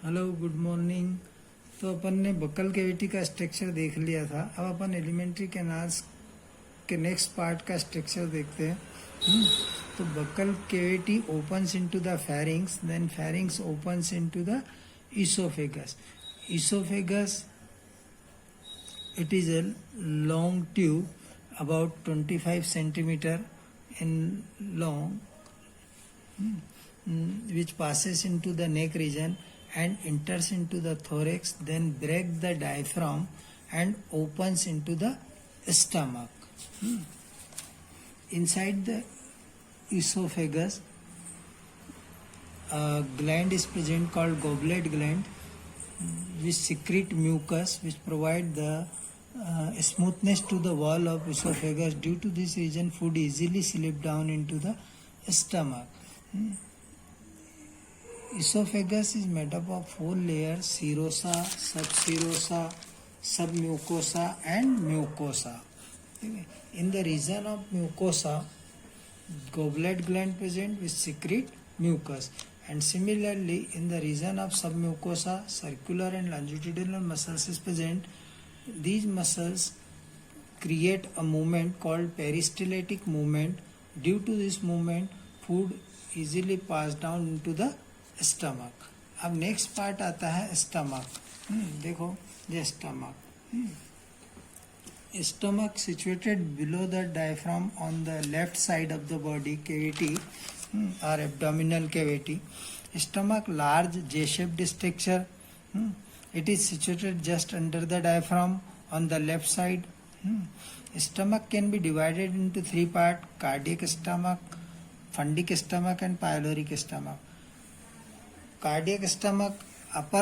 Hello good morning. तो अपन ने buccal cavity का स्ट्रक्चर देख लिया था। अब अपन एलिमेंट्री कैनाल्स के नेक्स्ट पार्ट का स्ट्रक्चर देखते हैं। तो buccal cavity opens into the pharynx, then pharynx opens into the oesophagus. Oesophagus, it is a long tube about 25 centimeter in long, which passes into the neck region and enters into the thorax, then breaks the diaphragm and opens into the stomach. Inside the esophagus, a gland is present called goblet gland, which secrete mucus, which provide the smoothness to the wall of esophagus. Due to this reason, food easily slips down into the stomach. Esophagus is made up of 4 layers: serosa, subserosa, submucosa and mucosa. In the region of mucosa, goblet gland present which secrete mucus, and similarly in the region of submucosa, circular and longitudinal muscles is present. These muscles create a movement called peristaltic movement. Due to this movement, food easily pass down into the stomach. अब next part आता है stomach. देखो ये stomach. Stomach situated below the diaphragm on the left side of the body cavity और abdominal cavity. Stomach large J shaped structure. It is situated just under the diaphragm on the left side. Stomach can be divided into 3 parts: cardiac stomach, fundic stomach and pyloric stomach. Cardiac stomach, upper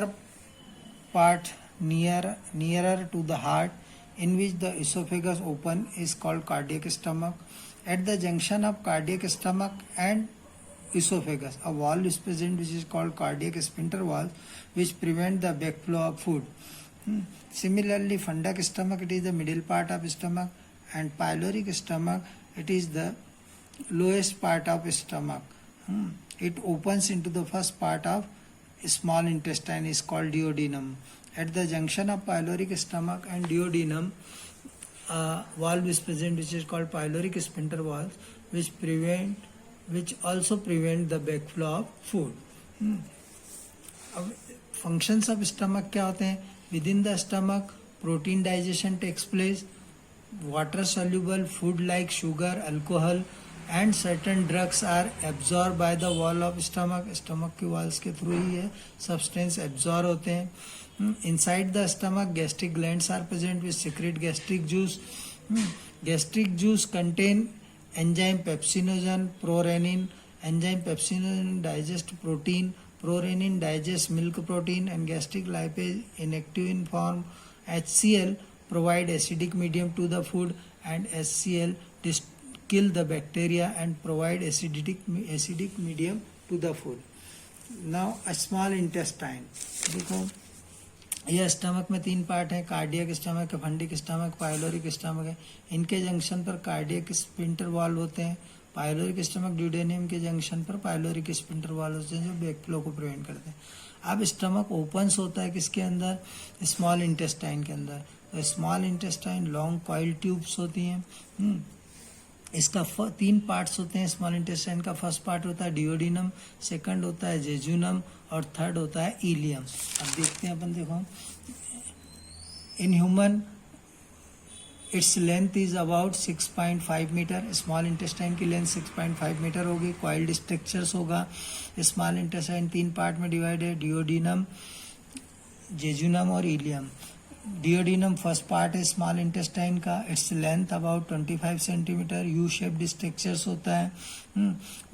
part nearer to the heart, in which the esophagus open, is called cardiac stomach. At the junction of cardiac stomach and esophagus, a valve is present which is called cardiac sphincter valve, which prevent the backflow of food. Similarly, fundic stomach, it is the middle part of stomach, and pyloric stomach, it is the lowest part of stomach. It opens into the first part of small intestine, is called duodenum. At the junction of pyloric stomach and duodenum, a valve is present which is called pyloric sphincter valve, which also prevent the backflow of food. अब functions of stomach क्या होते हैं? Within the stomach, protein digestion takes place, water soluble food like sugar, alcohol and certain drugs are absorbed by the wall of stomach. Stomach की walls के through ही है substance absorb होते हैं. Inside the stomach, gastric glands are present which secrete gastric juice. Gastric juice contain enzyme pepsinogen, prorenin. Enzyme pepsinogen digest protein, prorenin digests milk protein, and gastric lipase inactive in form HCl provide acidic medium to the food, and HCl kill the bacteria and provide acidic medium to the food. Now a small intestine. देखो यह stomach में 3 part हैं: cardiac stomach, fundic stomach, pyloric stomach है. इनके junction पर cardiac sphincter valve होते हैं. Pyloric stomach ड्यूडेनियम के जंक्शन पर पाइलोरिक स्फिंक्टर वाल्व होते हैं जो बैकफ्लो को प्रिवेंट करते हैं. अब स्टमक ओपन्स होता है किसके अंदर? स्मॉल इंटेस्टाइन के अंदर. तो small intestine long coil tubes होती हैं. इसका 3 पार्ट्स होते हैं स्मॉल इंटेस्टाइन का. फर्स्ट पार्ट होता है डिओडिनम, सेकंड होता है जेजुनम और थर्ड होता है इलियम. अब देखते हैं अपन. देखो in human its length is about 6.5 metre. Small intestine की लेंथ 6.5 मीटर होगी. कॉइल्ड स्ट्रक्चर्स होगा. स्मॉल इंटेस्टाइन 3 पार्ट में डिवाइड है: डिओडिनम, जेजुनम और इलियम. डिओडिनम फर्स्ट पार्ट है स्मॉल इंटेस्टाइन का. Its length about 25 centimetre. U shaped structures होता है.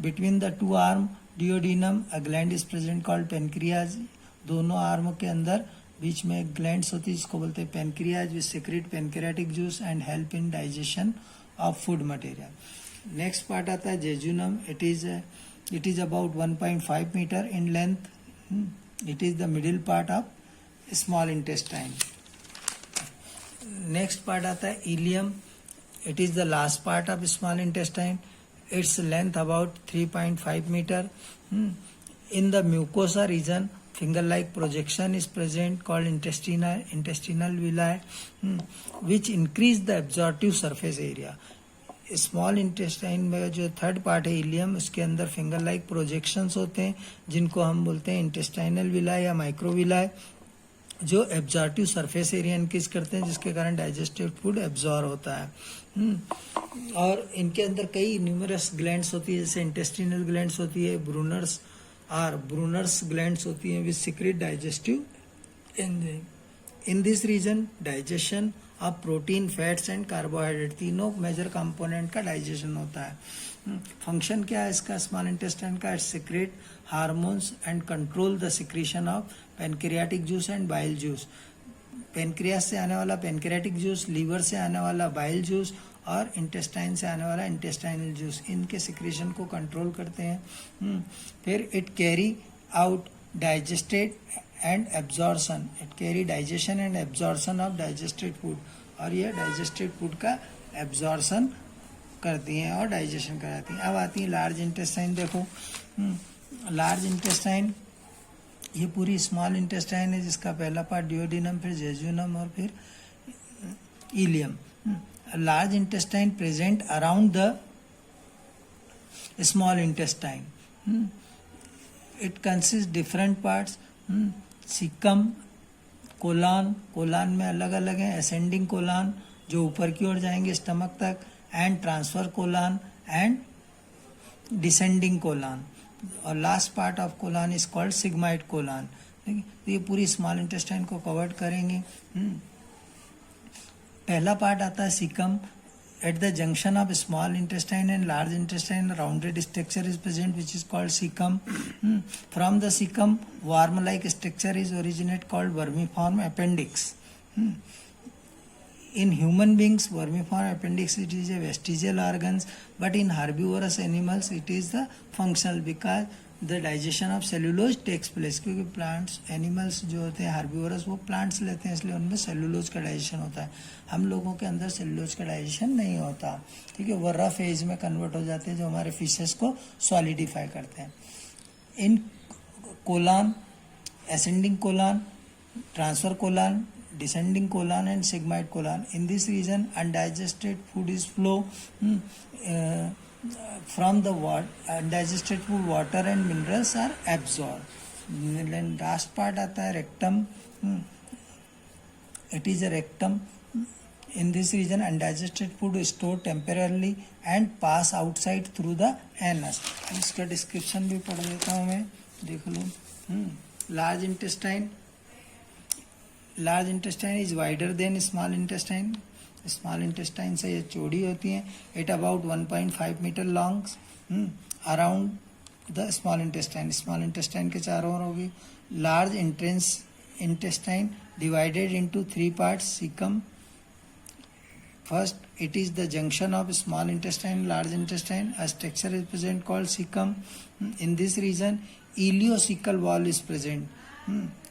Between the 2 arm duodenum a gland is present called pancreas. दोनों arm के अंदर बीच में ग्लैंड्स होती है जिसको बोलते हैं pancreas, which secrete pancreatic juice and help in digestion of food material. Next part आता है jejunum. It is about 1.5 metre in length. It is the middle part of small intestine. Next part आता है ileum. It is the last part of small intestine. Its length about 3.5 meter. In the mucosa region, finger like projection is present called intestinal villi, which increase the absorptive surface area. Small intestine में जो third part है ilium, उसके अंदर finger like projections होते हैं जिनको हम बोलते हैं इंटेस्टाइनल विलाय या माइक्रोविलाय, जो एब्जॉर्टिव सरफेस एरिया इंक्रीज करते हैं, जिसके कारण डाइजेस्टिव फूड एब्जॉर्ब होता है। और इनके अंदर कई न्यूमरस ग्लैंड्स होती है, जैसे इंटेस्टिनल ग्लैंड्स होती है, ब्रूनर्स ग्लैंड्स होती हैं, which secrete digestive enzyme. In this region digestion अब प्रोटीन, फैट्स एंड कार्बोहाइड्रेट तीनों मेजर कंपोनेंट का डाइजेशन होता है। फंक्शन क्या है इसका स्मॉल इंटेस्टाइन का? It secrete hormones and control the secretion of pancreatic juice and bile juice. Pancreas से आने वाला पेनक्रियाटिक जूस, लीवर से आने वाला बाइल जूस और इंटेस्टाइन से आने वाला इंटेस्टाइनल जूस, इनके सिक्रीशन को कंट्रोल करते हैं। फिर it carry out digested and absorption, it carry digestion and absorption of digested food, और ये डाइजेस्टेड फूड का एब्जॉर्शन करती हैं और डाइजेशन कराती हैं। अब आती है लार्ज इंटेस्टाइन। देखो लार्ज इंटेस्टाइन ये पूरी स्मॉल इंटेस्टाइन है, जिसका पहला पार्ट डिओडिनम, फिर जेजुनम और फिर ileum. Large intestine present around the small intestine. It consist different parts, caecum, colon में अलग अलग है, असेंडिंग कोलान जो ऊपर की ओर जाएंगे स्टमक तक, and transverse colon and descending colon, और last part of colon is called sigmoid colon. तो ये पूरी स्मॉल इंटेस्टाइन को कवर करेंगे। पहला पार्ट आता है caecum. At the junction of small intestine and large intestine, a rounded structure is present, which is called cecum. From the cecum, worm-like structure is originate called vermiform appendix. In human beings, vermiform appendix, it is a vestigial organ, but in herbivorous animals, it is the functional, because the digestion of cellulose takes place. क्योंकि plants, animals जो होते हैं herbivores, वो plants लेते हैं, इसलिए उनमें cellulose का डाइजेशन होता है। हम लोगों के अंदर सेलुलोज का डाइजेशन नहीं होता, ठीक है, वो रफ एज में कन्वर्ट हो जाते हैं, जो हमारे फिशेस को सॉलिडिफाई करते हैं। इन colon, ascending colon, transverse colon, descending colon and sigmoid colon. In this region, undigested food is flow from the undigested food, water and minerals are absorbed. Then last part आता है rectum. It is a rectum. In this region, undigested food is stored temporarily and pass outside through the anus. इसका description भी पढ़ देता हूँ मैं, देख लो। Large intestine, large intestine is wider than small intestine. Small intestine से ये चौड़ी होती हैं। It about 1.5 metre long around the small intestine. Small intestine के चारों ओर होगी। Large intestine divided into 3 parts, caecum. First, it is the junction of small intestine and large intestine. A structure is present called cecum. In this region, ileocecal wall is present.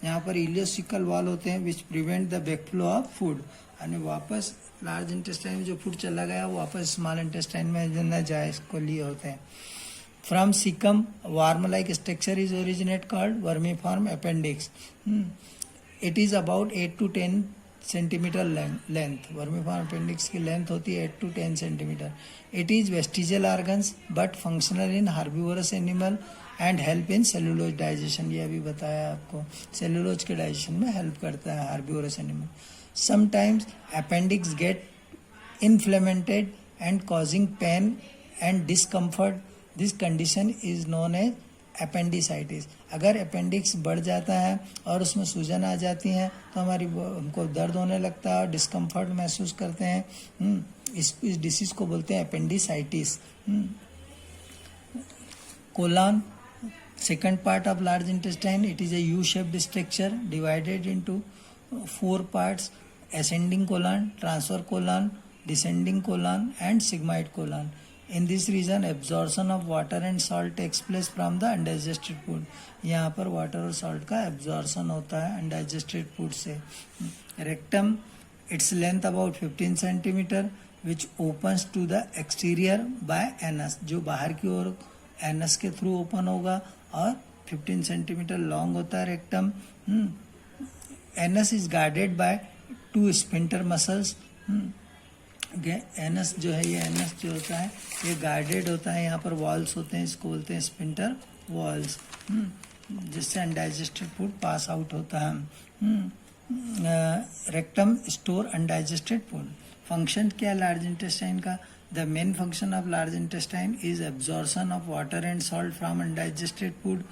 यहाँ पर ileocaecal wall होते हैं which prevent the backflow of food, यानी वापस large intestine में जो food चला गया वो वापस स्मॉल इंटेस्टाइन में न जाए, इसको लिए होते हैं। From caecum, worm like structure is originate called vermiform appendix. It is about 8 to 10 centimetre length. Vermiform appendix की लेंथ होती है 8 to 10 centimetre. It is vestigial organs but functional in herbivorous animal and help in cellulose digestion. ये अभी बताया आपको, cellulose के digestion में help करता है herbivorous animal. Sometimes appendix get inflamed and causing pain and discomfort. This condition is known as appendicitis. अगर appendix बढ़ जाता है और उसमें सूजन आ जाती है तो हमको दर्द होने लगता है और डिस्कम्फर्ट महसूस करते हैं। इस डिसीज को बोलते हैं appendicitis. Kolhan, second part of large intestine, it is a U-shaped structure divided into 4 parts, ascending colon, transfer colon, descending colon and sigmoid colon. In this region, absorption of water and salt takes place from the undigested food. यहाँ पर water और salt का absorption होता है undigested food से। Rectum, its length about 15 centimeter, which opens to the exterior by anus, जो बाहर की ओर एनस के थ्रू ओपन होगा और 15 सेंटीमीटर लॉन्ग होता है rectum. Anus is guarded by 2 sphincter muscles. Anus जो है, ये एनस जो होता है ये गार्डेड होता है, यहाँ पर वॉल्स होते हैं, इसको बोलते हैं स्फिंक्टर वॉल्स, जिससे अनडाइजेस्टेड फूड पास आउट होता है। Rectum store undigested food. Function क्या है लार्ज इंटेस्टाइन का? The main function of large intestine is absorption of water and salt from undigested food.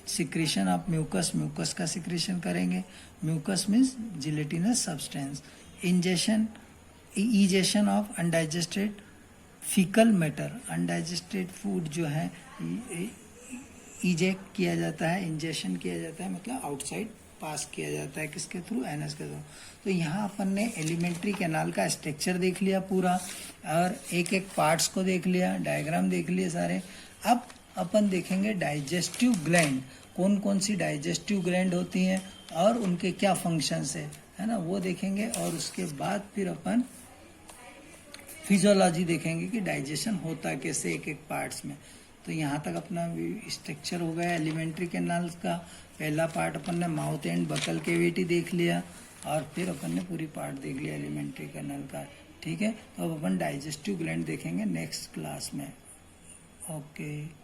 Secretion of mucus, mucus का secretion करेंगे। Mucus means gelatinous substance. Ingestion, egestion of undigested faecal matter. Undigested food जो है eject किया जाता है, ingestion किया जाता है, मतलब आउटसाइड पास किया जाता है, किसके थ्रू? एनस के थ्रू। तो यहाँ अपन ने एलिमेंट्री कैनाल का स्ट्रक्चर देख लिया पूरा, और एक एक पार्ट्स को देख लिया, डायग्राम देख लिए सारे। अब अपन देखेंगे डाइजेस्टिव ग्लैंड, कौन कौन सी डाइजेस्टिव ग्लैंड होती हैं और उनके क्या फंक्शंस है ना, वो देखेंगे। और उसके बाद फिर अपन फिजियोलॉजी देखेंगे कि डाइजेशन होता कैसे एक एक पार्ट्स में। तो यहाँ तक अपना स्ट्रक्चर हो गया एलिमेंट्री कैनाल का। पहला पार्ट अपन ने माउथ एंड बकल कैविटी देख लिया, और फिर अपन ने पूरी पार्ट देख लिया एलिमेंट्री कैनाल का। ठीक है, तो अब अपन डाइजेस्टिव ग्लैंड देखेंगे नेक्स्ट क्लास में। ओके।